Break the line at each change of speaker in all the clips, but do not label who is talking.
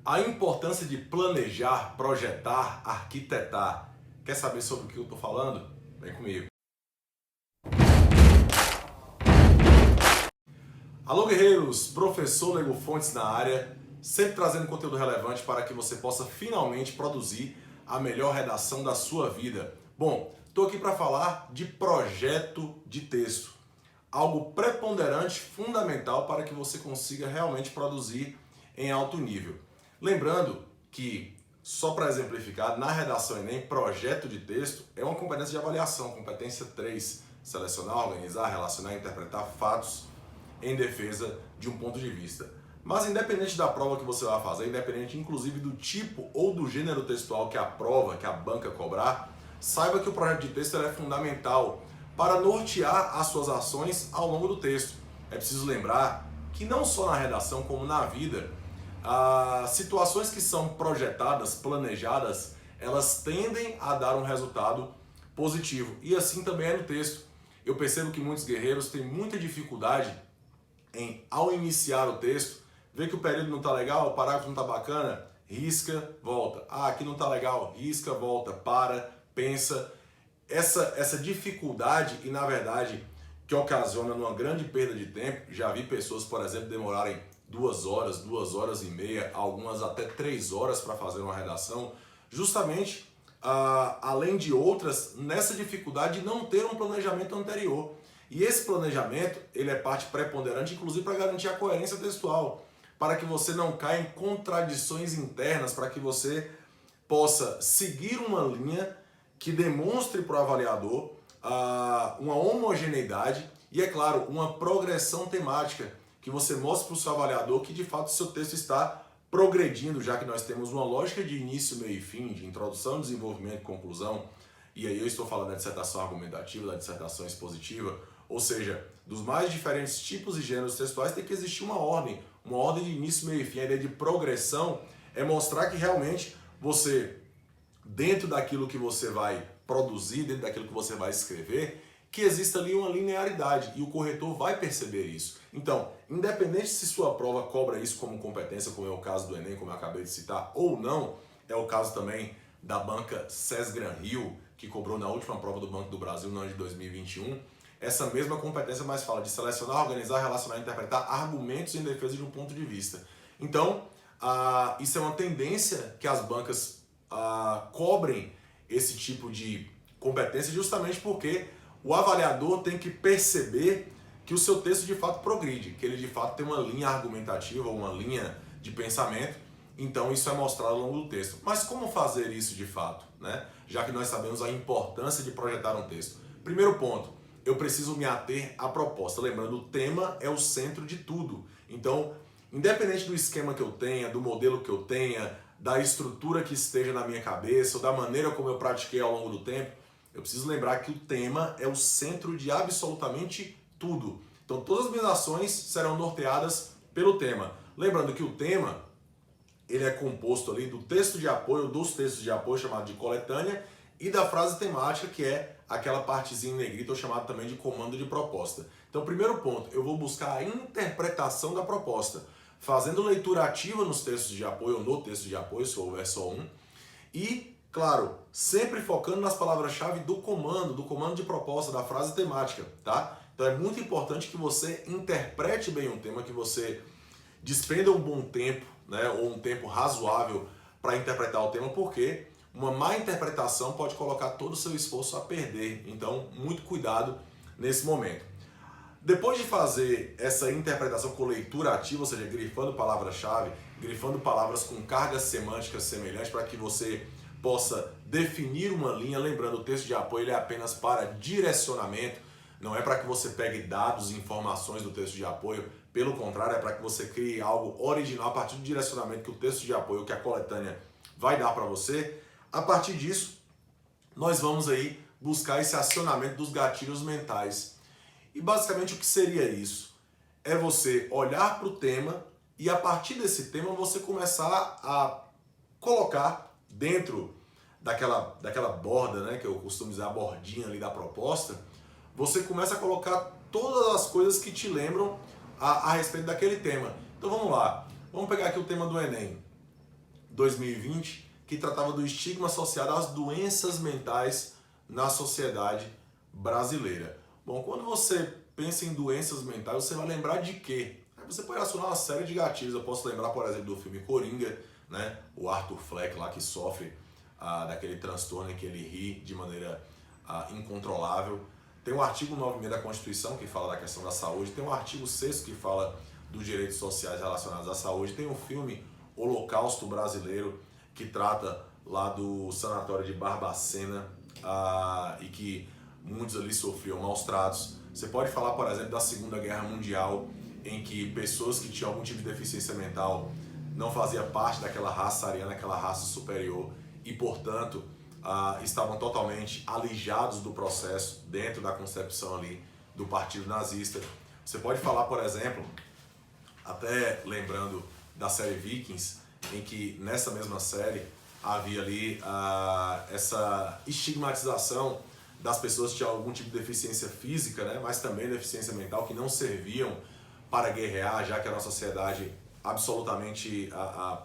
A importância de planejar, projetar, arquitetar. Quer saber sobre o que eu estou falando? Vem comigo. Alô guerreiros, professor Lego Fontes na área, sempre trazendo conteúdo relevante para que você possa finalmente produzir a melhor redação da sua vida. Bom, estou aqui para falar de projeto de texto, algo preponderante, fundamental para que você consiga realmente produzir em alto nível. Lembrando que, só para exemplificar, na redação Enem, projeto de texto é uma competência de avaliação, competência 3, selecionar, organizar, relacionar, interpretar fatos em defesa de um ponto de vista. Mas independente da prova que você vai fazer, independente inclusive do tipo ou do gênero textual que a prova, que a banca cobrar, saiba que o projeto de texto é fundamental para nortear as suas ações ao longo do texto. É preciso lembrar que não só na redação como na vida, as situações que são projetadas, planejadas, elas tendem a dar um resultado positivo. E assim também é no texto. Eu percebo que muitos guerreiros têm muita dificuldade em, ao iniciar o texto, ver que o período não está legal, o parágrafo não está bacana, risca, volta. Ah, aqui não está legal, risca, volta, para, pensa. Essa dificuldade e, na verdade, que ocasiona uma grande perda de tempo. Já vi pessoas, por exemplo, demorarem 2 horas, 2 horas e meia, algumas até 3 horas para fazer uma redação, justamente, além de outras, nessa dificuldade de não ter um planejamento anterior. E esse planejamento, ele é parte preponderante, inclusive para garantir a coerência textual, para que você não caia em contradições internas, para que você possa seguir uma linha que demonstre para o avaliador uma homogeneidade e, é claro, uma progressão temática, que você mostre para o seu avaliador que de fato o seu texto está progredindo, já que nós temos uma lógica de início, meio e fim, de introdução, desenvolvimento e conclusão. E aí eu estou falando da dissertação argumentativa, da dissertação expositiva, ou seja, dos mais diferentes tipos e gêneros textuais tem que existir uma ordem de início, meio e fim. A ideia de progressão é mostrar que realmente você, dentro daquilo que você vai produzir, dentro daquilo que você vai escrever, que exista ali uma linearidade e o corretor vai perceber isso. Então, independente se sua prova cobra isso como competência, como é o caso do Enem, como eu acabei de citar, ou não, é o caso também da banca SES Gran Rio, que cobrou na última prova do Banco do Brasil no ano de 2021, essa mesma competência, mas fala de selecionar, organizar, relacionar e interpretar argumentos em defesa de um ponto de vista. Então, isso é uma tendência que as bancas cobrem esse tipo de competência justamente porque o avaliador tem que perceber que o seu texto de fato progride, que ele de fato tem uma linha argumentativa, uma linha de pensamento. Então isso é mostrado ao longo do texto. Mas como fazer isso de fato, né? Já que nós sabemos a importância de projetar um texto. Primeiro ponto, eu preciso me ater à proposta. Lembrando, o tema é o centro de tudo. Então, independente do esquema que eu tenha, do modelo que eu tenha, da estrutura que esteja na minha cabeça, ou da maneira como eu pratiquei ao longo do tempo, eu preciso lembrar que o tema é o centro de absolutamente tudo. Então, todas as minhas ações serão norteadas pelo tema. Lembrando que o tema, ele é composto ali do texto de apoio, dos textos de apoio, chamado de coletânea, e da frase temática, que é aquela partezinha em negrito, ou chamado também de comando de proposta. Então, primeiro ponto, eu vou buscar a interpretação da proposta, fazendo leitura ativa nos textos de apoio, ou no texto de apoio, se houver só um, e, claro, sempre focando nas palavras-chave do comando de proposta, da frase temática, tá? Então é muito importante que você interprete bem um tema, que você despenda um bom tempo, né, ou um tempo razoável para interpretar o tema, porque uma má interpretação pode colocar todo o seu esforço a perder. Então, muito cuidado nesse momento. Depois de fazer essa interpretação com leitura ativa, ou seja, grifando palavras-chave, grifando palavras com cargas semânticas semelhantes para que você possa definir uma linha, lembrando, o texto de apoio ele é apenas para direcionamento, não é para que você pegue dados e informações do texto de apoio, pelo contrário, é para que você crie algo original a partir do direcionamento que o texto de apoio, que a coletânea vai dar para você. A partir disso, nós vamos aí buscar esse acionamento dos gatilhos mentais. E basicamente o que seria isso? É você olhar para o tema e a partir desse tema você começar a colocar dentro daquela borda, né, que eu costumo dizer a bordinha ali da proposta, você começa a colocar todas as coisas que te lembram a respeito daquele tema. Então vamos lá, vamos pegar aqui o tema do Enem. 2020, que tratava do estigma associado às doenças mentais na sociedade brasileira. Bom, quando você pensa em doenças mentais, você vai lembrar de quê? Você pode acionar uma série de gatilhos. Eu posso lembrar, por exemplo, do filme Coringa, né? O Arthur Fleck lá que sofre daquele transtorno em que ele ri de maneira incontrolável. Tem o artigo 96 da Constituição que fala da questão da saúde, tem o artigo 6º que fala dos direitos sociais relacionados à saúde, tem o filme Holocausto Brasileiro que trata lá do sanatório de Barbacena e que muitos ali sofriam maus tratos. Você pode falar, por exemplo, da Segunda Guerra Mundial, em que pessoas que tinham algum tipo de deficiência mental não faziam parte daquela raça ariana, aquela raça superior, e, portanto, estavam totalmente alijados do processo dentro da concepção ali do Partido Nazista. Você pode falar, por exemplo, até lembrando da série Vikings, em que nessa mesma série havia ali essa estigmatização das pessoas que tinham algum tipo de deficiência física, né, mas também deficiência mental, que não serviam para guerrear, já que era uma sociedade absolutamente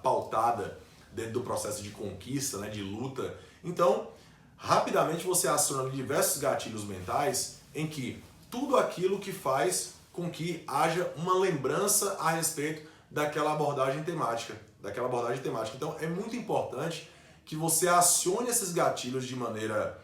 pautada dentro do processo de conquista, né, de luta. Então, rapidamente você aciona diversos gatilhos mentais em que tudo aquilo que faz com que haja uma lembrança a respeito daquela abordagem temática. Então, é muito importante que você acione esses gatilhos de maneira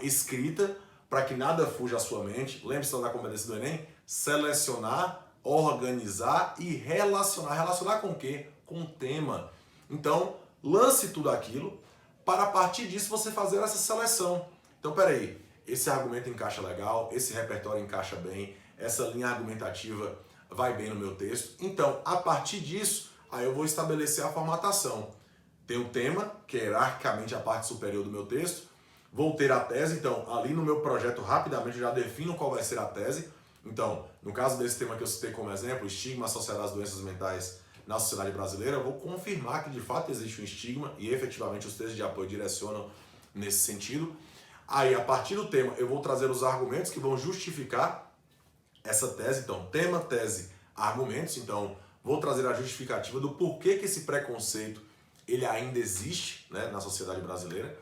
escrita, para que nada fuja à sua mente. Lembre-se da competência do Enem: selecionar, organizar e relacionar. Relacionar com o quê? Com o tema. Então, lance tudo aquilo para, a partir disso, você fazer essa seleção. Então, peraí, esse argumento encaixa legal, esse repertório encaixa bem, essa linha argumentativa vai bem no meu texto. Então, a partir disso, aí eu vou estabelecer a formatação. Tem o tema, que é hierarquicamente a parte superior do meu texto. Vou ter a tese, então, ali no meu projeto, rapidamente, eu já defino qual vai ser a tese. Então, no caso desse tema que eu citei como exemplo, estigma associado às doenças mentais na sociedade brasileira, eu vou confirmar que de fato existe um estigma e efetivamente os textos de apoio direcionam nesse sentido. Aí, a partir do tema, eu vou trazer os argumentos que vão justificar essa tese. Então, tema, tese, argumentos. Então, vou trazer a justificativa do porquê que esse preconceito ele ainda existe, né, na sociedade brasileira.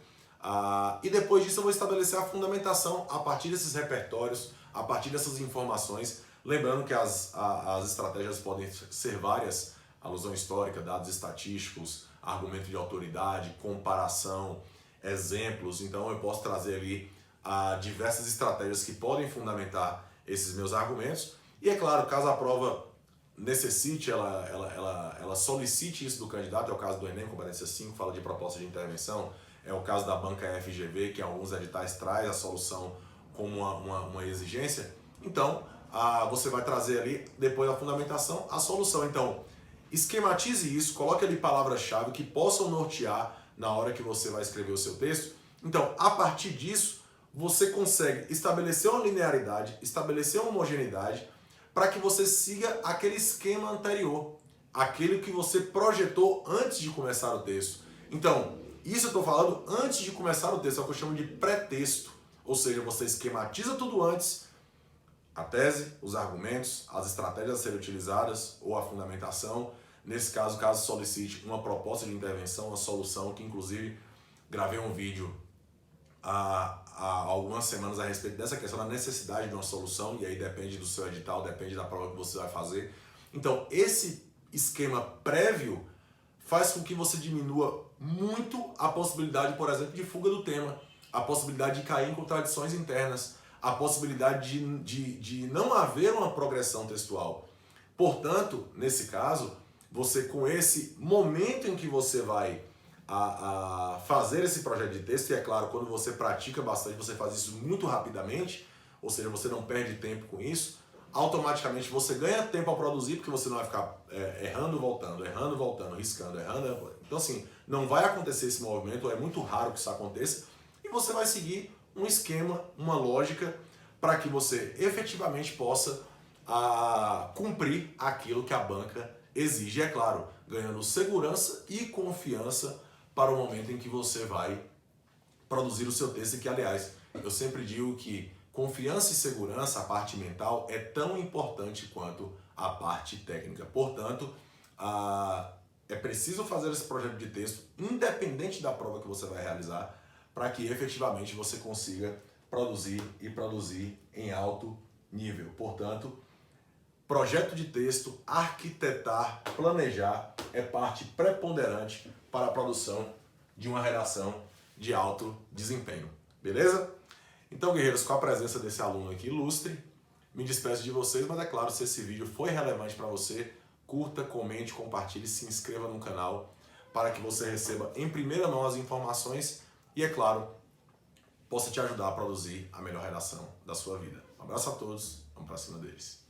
E depois disso eu vou estabelecer a fundamentação a partir desses repertórios, a partir dessas informações. Lembrando que as estratégias podem ser várias: alusão histórica, dados estatísticos, argumento de autoridade, comparação, exemplos. Então eu posso trazer ali diversas estratégias que podem fundamentar esses meus argumentos. E é claro, caso a prova necessite, ela solicite isso do candidato, é o caso do Enem, competência 5, fala de proposta de intervenção, é o caso da banca FGV, que em alguns editais traz a solução como uma exigência. Então, você vai trazer ali, depois da fundamentação, a solução. Então, esquematize isso, coloque ali palavras-chave que possam nortear na hora que você vai escrever o seu texto. Então, a partir disso, você consegue estabelecer uma linearidade, estabelecer uma homogeneidade, para que você siga aquele esquema anterior, aquele que você projetou antes de começar o texto. Então, isso eu estou falando antes de começar o texto, é o que eu chamo de pré-texto. Ou seja, você esquematiza tudo antes, a tese, os argumentos, as estratégias a serem utilizadas ou a fundamentação. Nesse caso, caso solicite uma proposta de intervenção, uma solução, que inclusive gravei um vídeo há algumas semanas a respeito dessa questão da necessidade de uma solução, e aí depende do seu edital, depende da prova que você vai fazer. Então, esse esquema prévio faz com que você diminua muito a possibilidade, por exemplo, de fuga do tema, a possibilidade de cair em contradições internas, a possibilidade de não haver uma progressão textual. Portanto, nesse caso, você, com esse momento em que você vai fazer esse projeto de texto, e é claro, quando você pratica bastante, você faz isso muito rapidamente, ou seja, você não perde tempo com isso, automaticamente você ganha tempo ao produzir, porque você não vai ficar errando, voltando, riscando, errando. Então, assim, não vai acontecer esse movimento, é muito raro que isso aconteça, e você vai seguir um esquema, uma lógica, para que você efetivamente possa cumprir aquilo que a banca exige. É claro, ganhando segurança e confiança para o momento em que você vai produzir o seu texto, que, aliás, eu sempre digo que confiança e segurança, a parte mental, é tão importante quanto a parte técnica. Portanto, É preciso fazer esse projeto de texto, independente da prova que você vai realizar, para que efetivamente você consiga produzir e produzir em alto nível. Portanto, projeto de texto, arquitetar, planejar é parte preponderante para a produção de uma redação de alto desempenho. Beleza? Então, guerreiros, com a presença desse aluno aqui ilustre, me despeço de vocês, mas é claro, se esse vídeo foi relevante para você, curta, comente, compartilhe, se inscreva no canal para que você receba em primeira mão as informações e, é claro, possa te ajudar a produzir a melhor redação da sua vida. Um abraço a todos, vamos para cima deles.